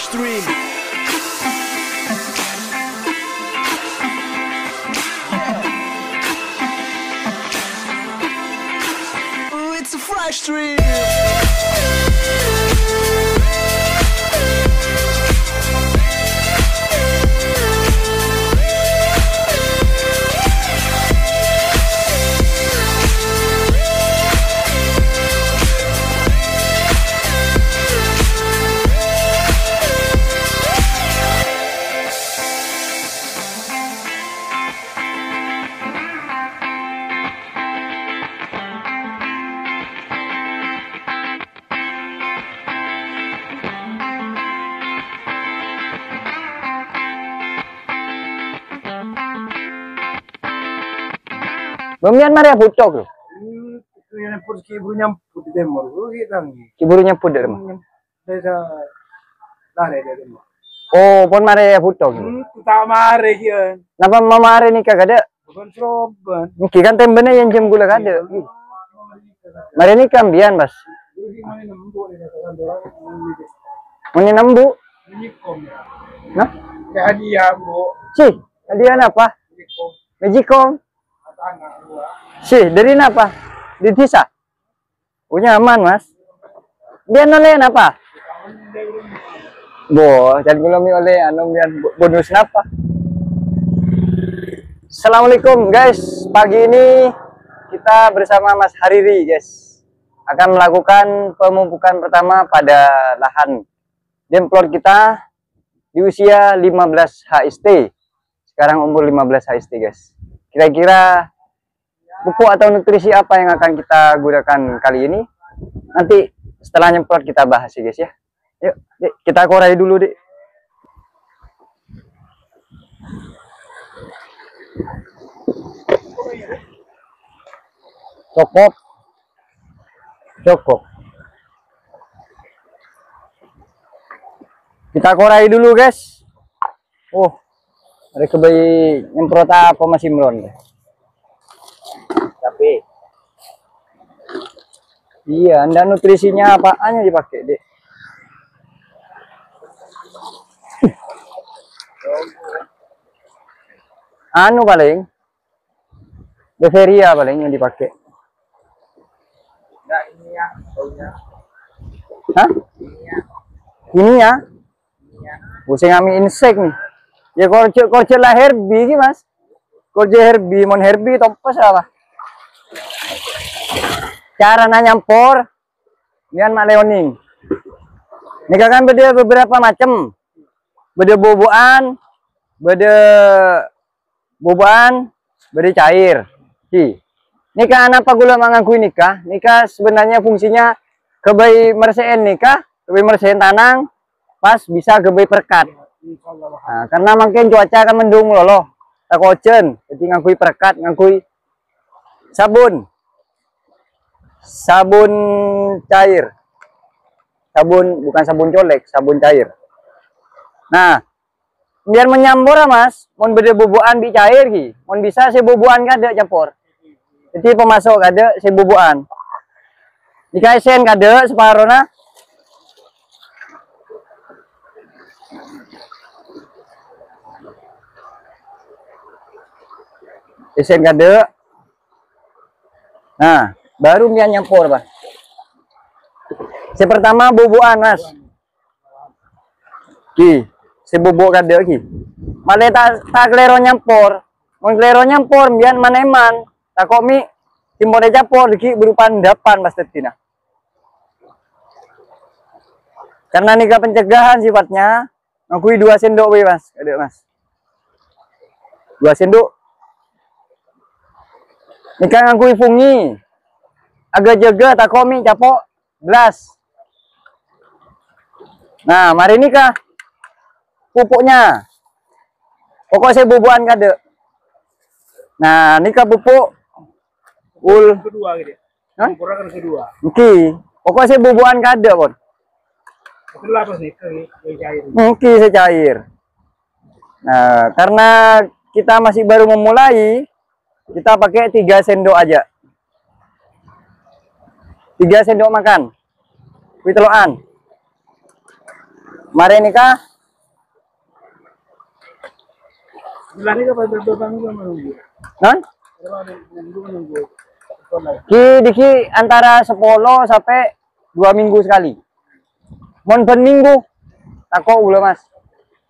Stream. Ooh, it's a fresh stream. Bamian Maria pucok loh. Itu yang nyemput kiburu nyemput di Timur. Kita nih. Kiburu nyemput dari mana? Desa lari dari Timur. Oh, pon Maria pucok. Kita mari kian. Napa mama hari ni kagak ada? Bukan soban. Mungkin kan tembene yang jam gula kada. Maria ni kambian bas. Muni nambu. Nah, Kayak hadiah bu. sih, hadiah apa? Magicom. Sih, dari apa? Di Tisa. Punya aman, Mas. Dia noleh apa? Bo, jangan belum oleh anu biar bonus apa? Assalamualaikum, guys. Pagi ini kita bersama Mas Hariri, guys. Akan melakukan pemupukan pertama pada lahan demplot kita di usia 15 HST. Sekarang umur 15 HST, guys. Kira-kira pupuk atau nutrisi apa yang akan kita gunakan kali ini? Nanti setelah nyemprot kita bahas ya, guys ya. Yuk, Dek, kita korai dulu, Dek. Cukup. Kita korai dulu, guys. Oh, ada kebayi nyemprot apa masih melon? Tapi iya, Anda nutrisinya apaan yang dipakai, Dek? Anu paling Beveria paling yang dipakai. Enggak ini ya, baunya. Hah? Ini ya? Pusing kami insek nih. Ya korce lah herbi ki, Mas. Korce herbi, mon herbi tompes apa? Cara nyampor nian mak leoning. Ini kan beda beberapa macam. Beda boboan, beda cair. Nikah apa gula mangangkui nikah? Nikah sebenarnya fungsinya kebai mersein nikah, kebai mersein tanang, pas bisa kebai perkat. Nah, karena makin cuaca kan mendung loh, takocen, jadi ngangkui perkat, ngangkui sabun cair, bukan sabun colek, sabun cair. Nah, biar menyambor Mas, mon beda boboan bi cair ki, mon bisa si boboan kada campur. Jadi pemasok kada si boboan. Dikaisen kada separuh na. isen kade. Nah, baru dia nyampur, Bang. Si pertama bubukan, Mas. Ki, si bubuk kade ki. Male tak klero nyampur. Mun klero nyampur bian maneman. Tak kok mi timbone capur ki berupa endapan Mas Tetina. Karena nikah pencegahan sifatnya, ngakui 2 sendok we, Mas. Kade, Mas. 2 sendok. Nikah ngakui fungi. Agak jaga tak kok mi capok belas. Nah, mari nikah pupuknya. Pokok saya bubukan kade. Nah, nikah pupuk kedua gitu. Hah? Kan kedua. Oke. Pokok saya bubukan kade, Bon. Setelah apa sih ke cair. Oke, secair. Nah, karena kita masih baru memulai, kita pakai 3 sendok aja. 3 sendok makan. Witeloan. Mari nikah. Setelah ini kapan berapa minggu menunggu? Non? Berapa minggu menunggu? Diki antara 10 sampai 2 minggu sekali. Mon ben minggu. Tako ulah, Mas.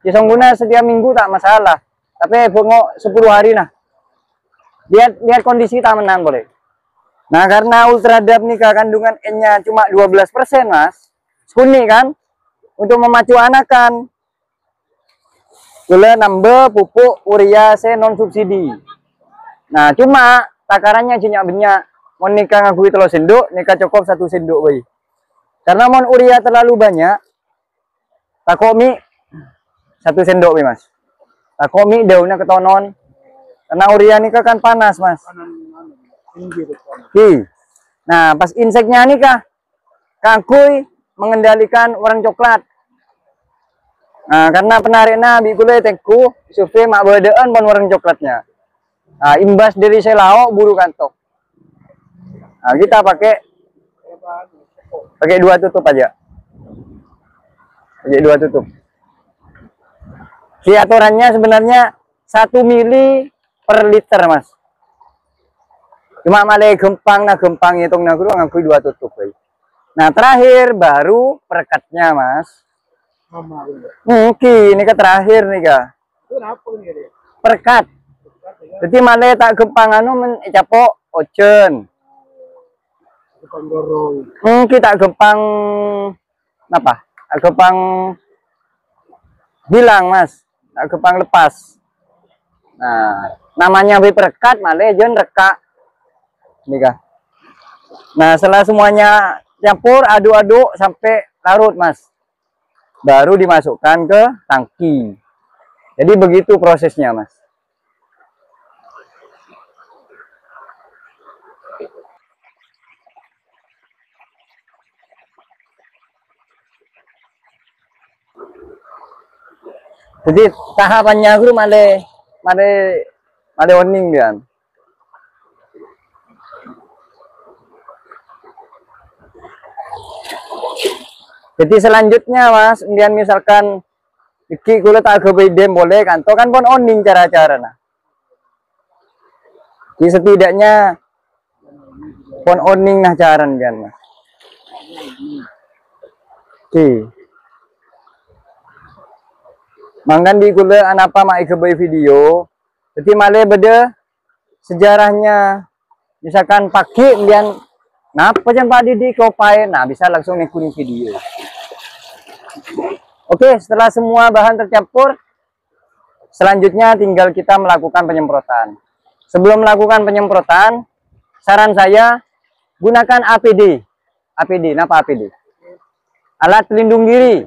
Kisong guna setiap minggu tak masalah. Tapi bungo 10 hari nah. Lihat kondisi tamenan boleh. Nah, karena ultradap nikah kandungan N-nya cuma 12%, Mas. Kuning kan? Untuk memacu anakan. Gula nambah pupuk urea C non subsidi. Nah, cuma takarannya banyak banyak. Mau nikah ngakui 3 sendok, nikah cukup 1 sendok bayi. Karena mau urea terlalu banyak, takomi 1 sendok bayi, Mas. Takomi daunnya ketonon. Karena urea nikah kan panas, Mas. Nah, pas inseknya nikah, kakui mengendalikan warna coklat. Nah, karena penariknya bikule teku survei mak bedaan ban warna coklatnya. Nah, imbas dari selao buru kantok. Nah, kita pakai 2 tutup aja. Pakai 2 tutup. Si aturannya sebenarnya 1 mili per liter, Mas. Cuma malah gempang hitung nah guru ngakui 2 tutup. Nah, terakhir baru perekatnya, Mas. Mungkin ini ke terakhir nih kak. Perkat. Jadi malah tak gempang anu mencapok ocen. Mungkin tak gempang apa? Tak gempang hilang, Mas. Tak gempang lepas. Nah, namanya perkat malah jen reka. Nih kak. Nah, setelah semuanya campur aduk-aduk sampai larut, Mas. Baru dimasukkan ke tangki. Jadi begitu prosesnya, Mas. Jadi tahapannya guru male oning dia. Jadi selanjutnya, Mas, kemudian misalkan iki kulit agak bedem boleh kan, to kan pun oning cara-cara nah. Jadi setidaknya pun oning nah cara kan, Mas. Oke. Mangkan di kulit anapa mak ikut video. Jadi malah beda sejarahnya. Misalkan pagi kemudian napa yang Pak Didi kopai, nah bisa langsung ngikutin video. Oke, setelah semua bahan tercampur, selanjutnya tinggal kita melakukan penyemprotan. Sebelum melakukan penyemprotan, saran saya gunakan APD. APD, apa APD? Alat pelindung diri.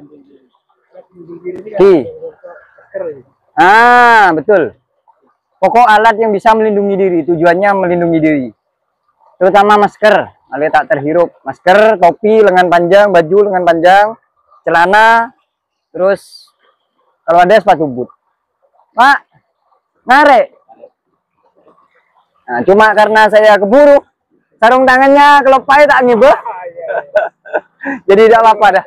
Betul. Pokok alat yang bisa melindungi diri, tujuannya melindungi diri. Terutama masker, alat tak terhirup. Masker, topi, lengan panjang, baju lengan panjang, celana, terus kalau ada sepatu boot. Pak, narik. Nah, cuma karena saya keburu, sarung tangannya kelepai tak ngibah. Jadi tidak apa-apa dah.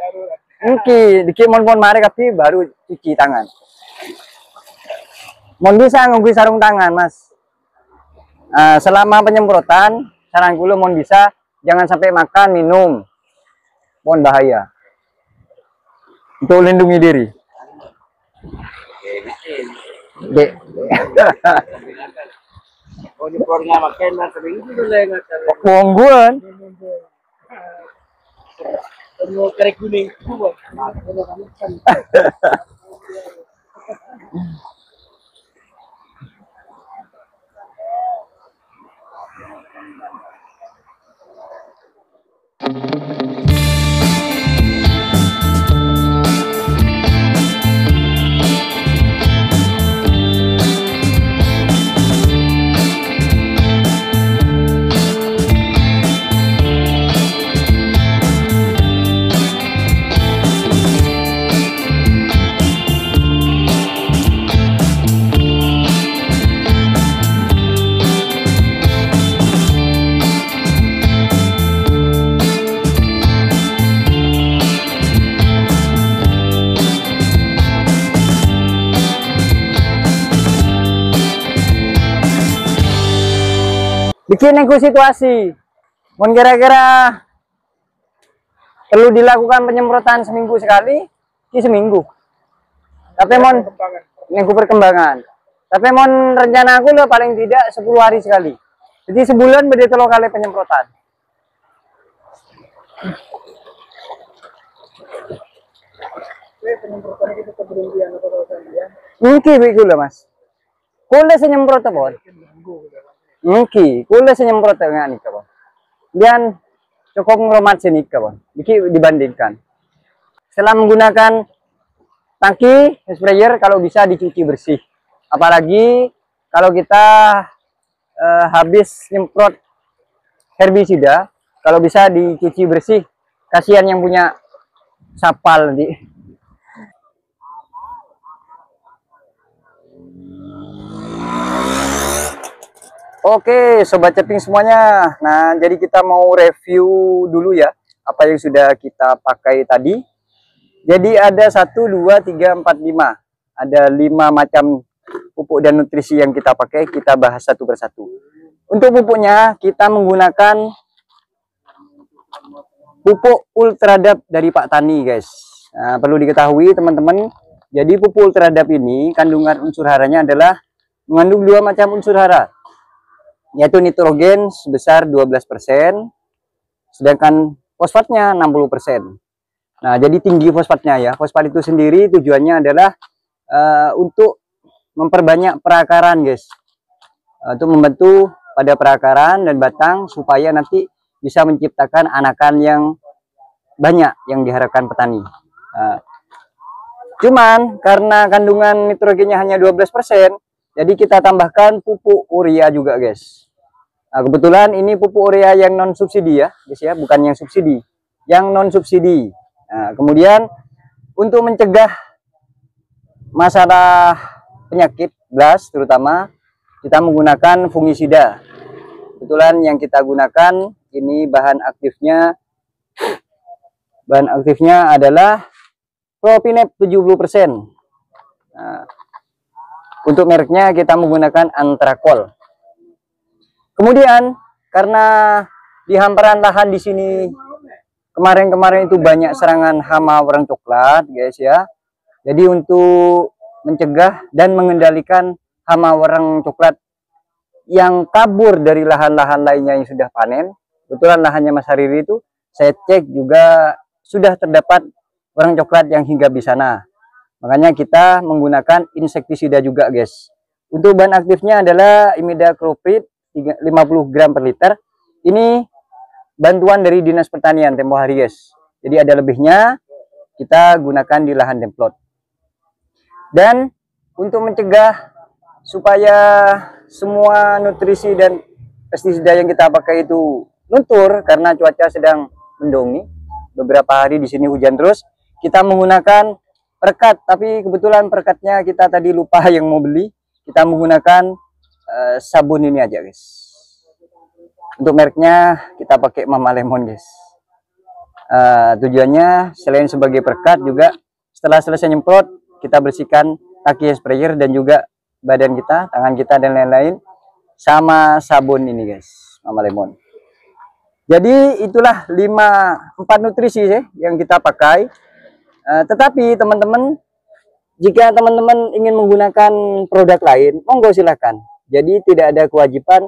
Dikit mon mari tapi baru cuci tangan. Mon bisa ngunggu sarung tangan, Mas. Selama penyemprotan, saran kulo mohon bisa jangan sampai makan, minum. Mohon bahaya. Untuk lindungi diri. Dek. Oh, di keluarga makan lah seminggu dulu yang ngacar. Wongguan. Mau kerek kuning. Bikin nego situasi. Mohon kira-kira perlu dilakukan penyemprotan seminggu sekali, seminggu. Tapi mohon nego perkembangan. Tapi mohon rencana aku loh paling tidak 10 hari sekali. Jadi sebulan beda 3 kali penyemprotan. Penyemprotan itu keberhentian atau keberhentian? Mungkin begitu lah mas. Kulit senyemprot apa? Mungkin kulit senyemprot dengan ini kawan. Dan cukup ngeromat sini kawan. Bikin dibandingkan. Setelah menggunakan tangki sprayer kalau bisa dicuci bersih. Apalagi kalau kita habis nyemprot herbisida, kalau bisa dicuci bersih. Kasihan yang punya sapal nanti. Oke, sobat ceping semuanya. Nah, jadi kita mau review dulu ya apa yang sudah kita pakai tadi. Jadi ada 1, 2, 3, 4, 5. Ada 5 macam pupuk dan nutrisi yang kita pakai. Kita bahas satu persatu. Untuk pupuknya kita menggunakan pupuk Ultradap dari Pak Tani, guys. Nah, perlu diketahui teman-teman. Jadi pupuk Ultradap ini kandungan unsur haranya adalah mengandung 2 macam unsur hara, yaitu nitrogen sebesar 12%, sedangkan fosfatnya 60%. Nah, jadi tinggi fosfatnya ya. Fosfat itu sendiri tujuannya adalah untuk memperbanyak perakaran, guys. Untuk membantu pada perakaran dan batang supaya nanti bisa menciptakan anakan yang banyak yang diharapkan petani. Cuman karena kandungan nitrogennya hanya 12%, jadi kita tambahkan pupuk urea juga, guys. Nah, kebetulan ini pupuk urea yang non subsidi ya, guys ya, bukan yang subsidi, yang non subsidi. Nah, kemudian untuk mencegah masalah penyakit blas terutama, kita menggunakan fungisida. Kebetulan yang kita gunakan ini bahan aktifnya adalah Propinep 70%. Nah, untuk mereknya kita menggunakan Antrakol. Kemudian karena di hamparan lahan di sini kemarin-kemarin itu banyak serangan hama warna coklat, guys ya. Jadi untuk mencegah dan mengendalikan hama warna coklat yang kabur dari lahan-lahan lainnya yang sudah panen, kebetulan lahannya Mas Hariri itu saya cek juga sudah terdapat warna coklat yang hinggap di sana. Makanya kita menggunakan insektisida juga, guys. Untuk bahan aktifnya adalah imidacloprid 50 gram per liter. Ini bantuan dari Dinas Pertanian tempo hari, guys. Jadi ada lebihnya kita gunakan di lahan demplot. Dan untuk mencegah supaya semua nutrisi dan pestisida yang kita pakai itu luntur karena cuaca sedang mendung nih. Beberapa hari di sini hujan terus. Kita menggunakan perekat, tapi kebetulan perekatnya kita tadi lupa yang mau beli. Kita menggunakan sabun ini aja, guys. Untuk mereknya kita pakai Mama Lemon, guys. Tujuannya selain sebagai perekat juga setelah selesai nyemprot kita bersihkan tangki sprayer dan juga badan kita, tangan kita dan lain-lain sama sabun ini guys, Mama Lemon. Jadi itulah 4 nutrisi ya yang kita pakai. Tetapi teman-teman, jika teman-teman ingin menggunakan produk lain, monggo silakan. Jadi tidak ada kewajiban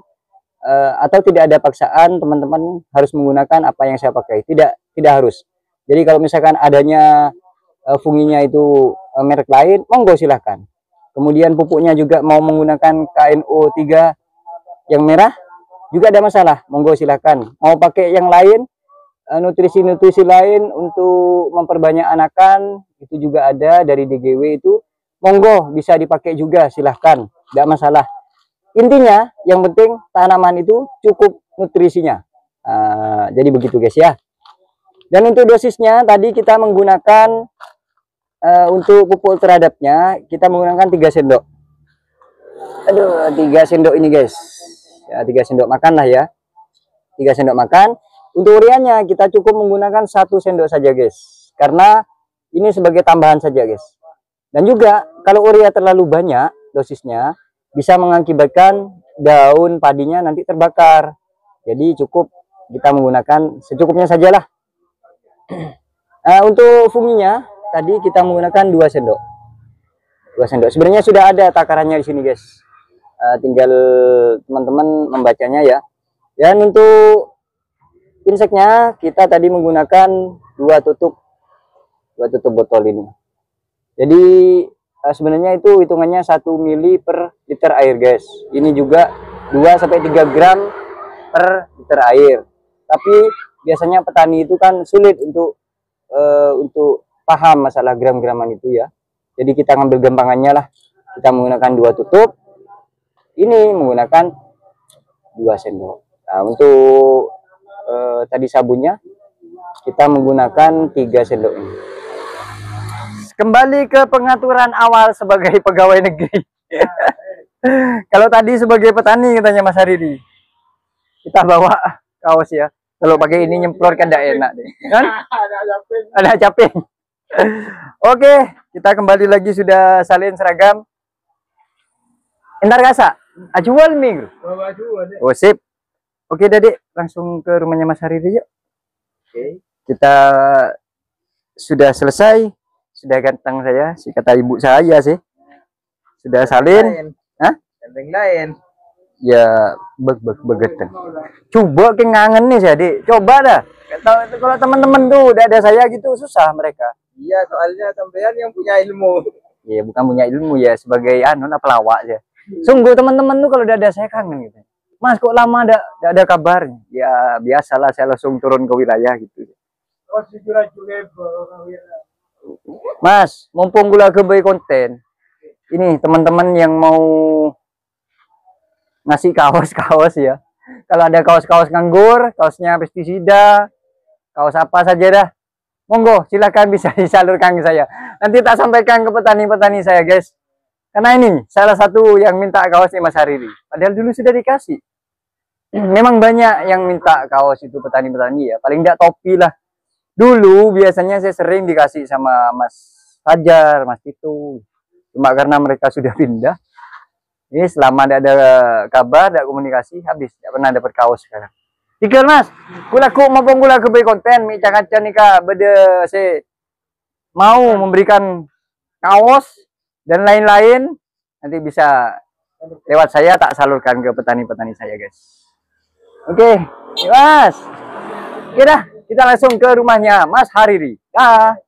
atau tidak ada paksaan teman-teman harus menggunakan apa yang saya pakai. Tidak harus. Jadi kalau misalkan adanya funginya itu merek lain, monggo silahkan. Kemudian pupuknya juga mau menggunakan KNO 3 yang merah juga ada masalah, monggo silahkan. Mau pakai yang lain, nutrisi-nutrisi lain untuk memperbanyak anakan, itu juga ada dari DGW itu, monggo bisa dipakai juga, silahkan, tidak masalah. Intinya yang penting tanaman itu cukup nutrisinya. Jadi begitu guys ya. Dan untuk dosisnya tadi kita menggunakan untuk pupuk terhadapnya kita menggunakan 3 sendok. Aduh, 3 sendok ini guys. Ya, 3 sendok makan lah ya. 3 sendok makan. Untuk uriannya kita cukup menggunakan 1 sendok saja guys. Karena ini sebagai tambahan saja guys. Dan juga kalau urea terlalu banyak dosisnya bisa mengakibatkan daun padinya nanti terbakar. Jadi cukup kita menggunakan secukupnya sajalah. Untuk funginya tadi kita menggunakan 2 sendok. 2 sendok. Sebenarnya sudah ada takarannya di sini guys. Tinggal teman-teman membacanya ya. Dan untuk inseknya kita tadi menggunakan 2 tutup botol ini. Jadi sebenarnya itu hitungannya 1 mili per liter air guys. Ini juga 2 sampai 3 gram per liter air. Tapi biasanya petani itu kan sulit untuk paham masalah gram-graman itu ya. Jadi kita ngambil gampangannya lah. Kita menggunakan 2 tutup. Ini menggunakan 2 sendok. Nah, untuk tadi sabunnya kita menggunakan 3 sendok ini. Kembali ke pengaturan awal sebagai pegawai negeri. Kalau tadi sebagai petani katanya Mas Hariri, kita bawa kaos ya. Kalau pakai ini nyemplor kan tidak enak deh. Kan? Ada capek. Oke, kita kembali lagi sudah salin seragam. Entar kasa, ajual minggu. Oh sip. Oke Dedek, langsung ke rumahnya Mas Hariri yuk. Oke. Kita sudah selesai. Sudah ganteng saya, si kata ibu saya sih. Sudah salin. Hah? Yang lain. Ya begeten. Coba ke ngangen nih saya, Dik. Coba dah. Kalau teman-teman tuh udah ada saya gitu susah mereka. Iya, soalnya sampean yang punya ilmu. Iya, bukan punya ilmu ya, sebagai pelawak ya. Sungguh teman-teman tuh kalau udah ada saya kangen gitu. Mas kok lama ada kabarnya? Ya biasalah saya langsung turun ke wilayah gitu. Mas, mumpung gula kebaik konten. Ini teman-teman yang mau ngasih kaos-kaos ya. Kalau ada kaos-kaos nganggur, kaosnya pestisida, kaos apa saja dah. Monggo, silakan bisa disalurkan ke saya. Nanti tak sampaikan ke petani-petani saya, guys. Karena ini salah satu yang minta kaosnya Mas Hariri. Padahal dulu sudah dikasih. Memang banyak yang minta kaos itu petani-petani ya. Paling tidak topi lah. Dulu biasanya saya sering dikasih sama Mas Fajar, Mas Tito. Cuma karena mereka sudah pindah. Ini selama tidak ada kabar, tidak komunikasi, habis. Tidak pernah dapat kaos sekarang. Tiga Mas, kulaku maupun kula kebaik konten, micakan nika beda saya mau memberikan kaos dan lain-lain, nanti bisa lewat saya tak salurkan ke petani-petani saya guys. Oke, Mas. Oke dah, kita langsung ke rumahnya Mas Hariri. Dah.